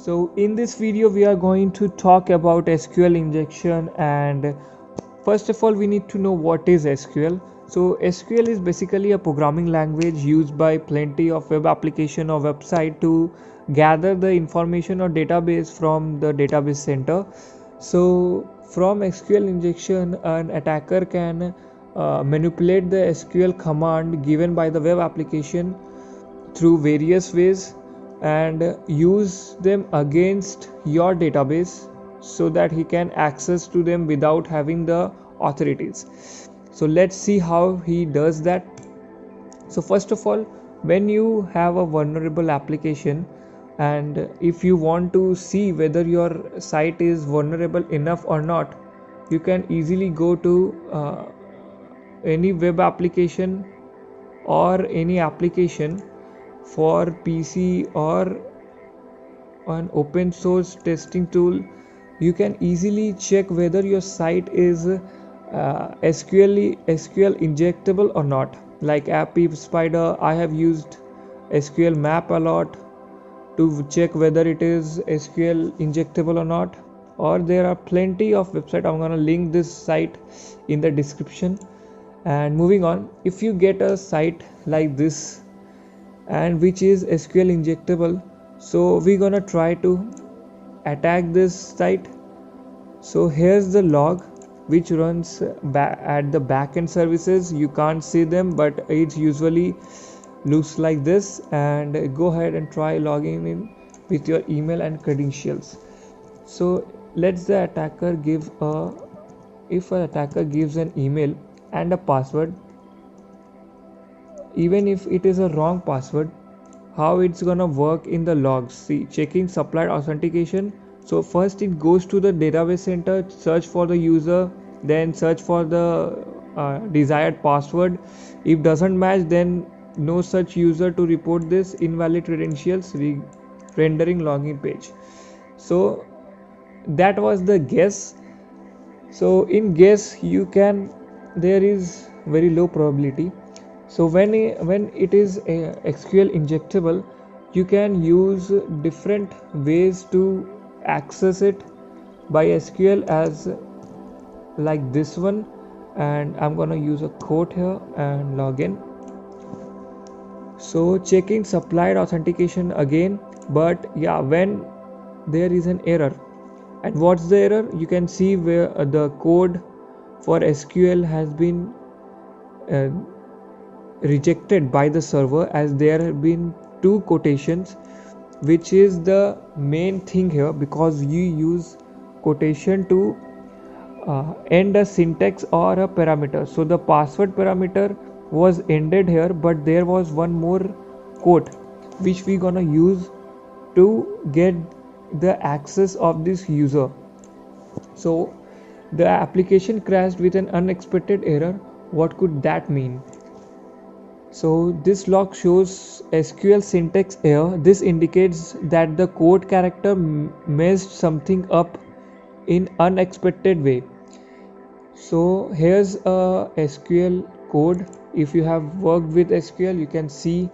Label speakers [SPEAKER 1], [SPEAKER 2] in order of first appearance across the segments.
[SPEAKER 1] So in this video we are going to talk about SQL injection, and first of all we need to know what is SQL. So SQL is basically a programming language used by plenty of web application or website to gather the information or database from the database center. So from SQL injection, an attacker can manipulate the SQL command given by the web application through various ways and use them against your database so that he can access to them without having the authorities. So let's see how he does that. So first of all, when you have a vulnerable application and if you want to see whether your site is vulnerable enough or not, you can easily go to any web application or any application for PC or an open source testing tool. You can easily check whether your site is SQL injectable or not. Like Appy Spider, I have used SQL Map a lot to check whether it is SQL injectable or not. Or there are plenty of websites. I'm gonna link this site in the description. And moving on, if you get a site like this and which is SQL injectable, so we're gonna try to attack this site. So here's the log which runs at the backend services. You can't see them, but it usually looks like this. And go ahead and try logging in with your email and credentials. So let's the attacker give if an attacker gives an email and a password, even if it is a wrong password, how it's gonna work in the logs. See, checking supplied authentication. So first it goes to the database center, search for the user, then search for the desired password. If doesn't match, then no such user to report this invalid credentials, rendering login page. So that was the guess. So in guess you can, there is very low probability. So when it is a SQL injectable, you can use different ways to access it by SQL, as like this one. And I'm gonna use a quote here and log in. So checking supplied authentication again, but yeah, when there is an error. And what's the error? You can see where the code for SQL has been rejected by the server, as there have been two quotations, which is the main thing here, because you use quotation to end a syntax or a parameter. So the password parameter was ended here, but there was one more quote which we gonna use to get the access of this user. So the application crashed with an unexpected error. What could that mean? So this log shows SQL syntax error. This indicates that the code character messed something up in unexpected way. So here's a SQL code. If you have worked with SQL, you can see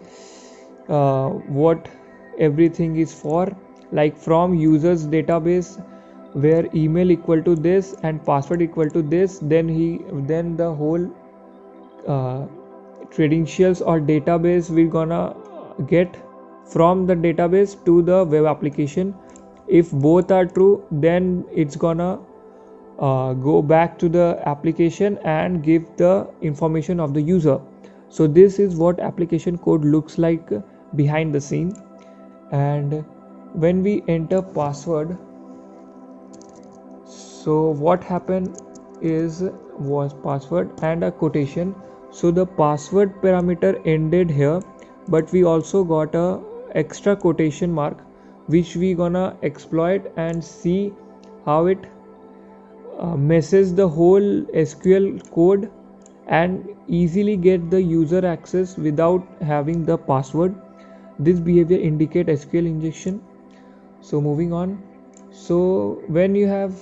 [SPEAKER 1] what everything is for. Like from users database, where email equal to this and password equal to this, then the whole credentials or database we're gonna get from the database to the web application. If both are true, then it's gonna go back to the application and give the information of the user. So this is what application code looks like behind the scene. And when we enter password, so what happened was password and a quotation. So the password parameter ended here, but we also got a extra quotation mark, which we gonna exploit and see how it messes the whole SQL code and easily get the user access without having the password. This behavior indicate SQL injection. So moving on. So when you have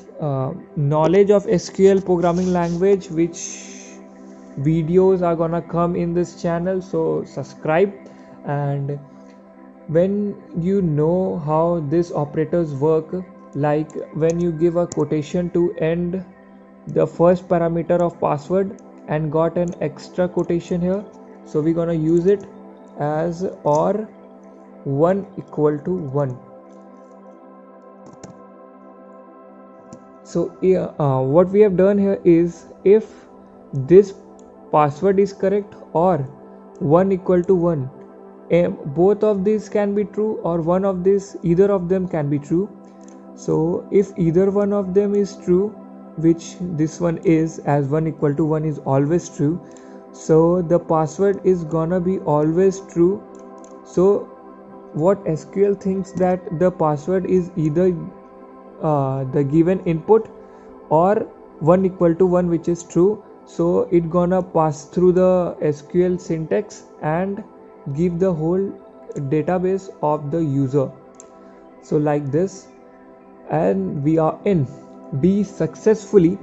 [SPEAKER 1] knowledge of SQL programming language, which videos are gonna come in this channel, so subscribe. And when you know how these operators work, like when you give a quotation to end the first parameter of password and got an extra quotation here, so we're gonna use it as or 1 equal to 1. So what we have done here is, if this password is correct or 1 equal to 1, both of these can be true, or one of these, either of them can be true. So if either one of them is true, which this one is, as 1 equal to 1 is always true, so the password is gonna be always true. So what SQL thinks, that the password is either the given input or 1 equal to 1, which is true. So it gonna pass through the SQL syntax and give the whole database of the user. So like this, and we are in. We successfully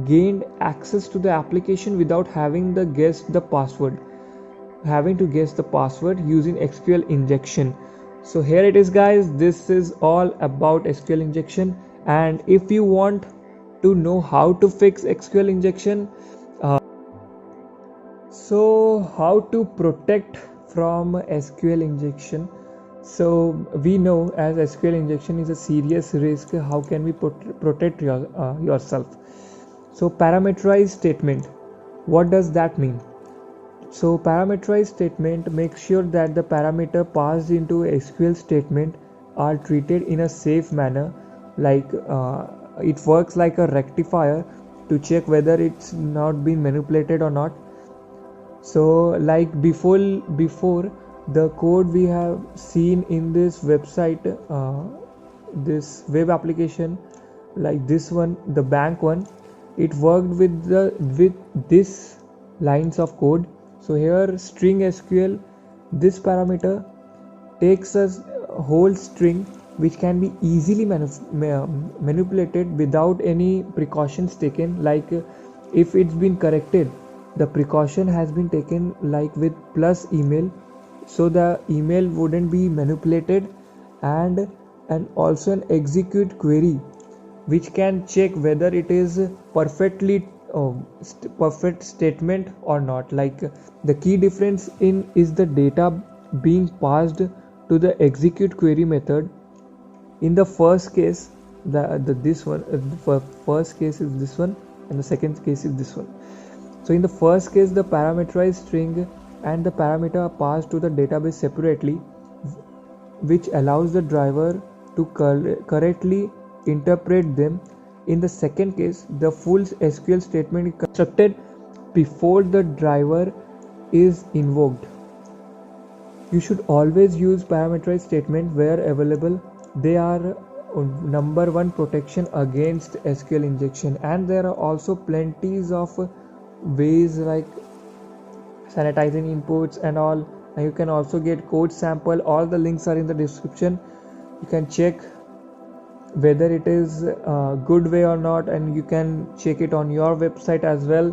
[SPEAKER 1] gained access to the application without having to guess the password using SQL injection. So here it is, guys. This is all about SQL injection. And if you want to know how to fix SQL injection, so how to protect from SQL injection. So we know as SQL injection is a serious risk. How can we protect yourself? So parameterized statement, what does that mean? So parameterized statement makes sure that the parameter passed into a SQL statement are treated in a safe manner, like it works like a rectifier to check whether it's not been manipulated or not. So like before the code we have seen in this website, this web application, like this one, the bank one, it worked with this lines of code. So here string SQL, this parameter takes a whole string which can be easily manipulated without any precautions taken. Like if it's been corrected, the precaution has been taken, like with plus email, so the email wouldn't be manipulated, and also an execute query which can check whether it is perfectly perfect statement or not. Like the key difference in is the data being passed to the execute query method. In the first case, the first case is this one, and the second case is this one. So in the first case, the parameterized string and the parameter are passed to the database separately, which allows the driver to correctly interpret them. In the second case, the full SQL statement is constructed before the driver is invoked. You should always use parameterized statement where available. They are number one protection against SQL injection, and there are also plenties of ways like sanitizing inputs and all. And you can also get code sample. All the links are in the description. You can check whether it is a good way or not, and you can check it on your website as well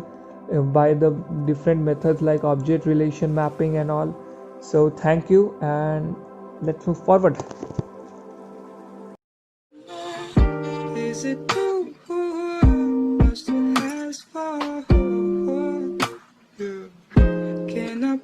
[SPEAKER 1] by the different methods like object relation mapping and all. So thank you, and let's move forward. Is it too much to ask for? Can I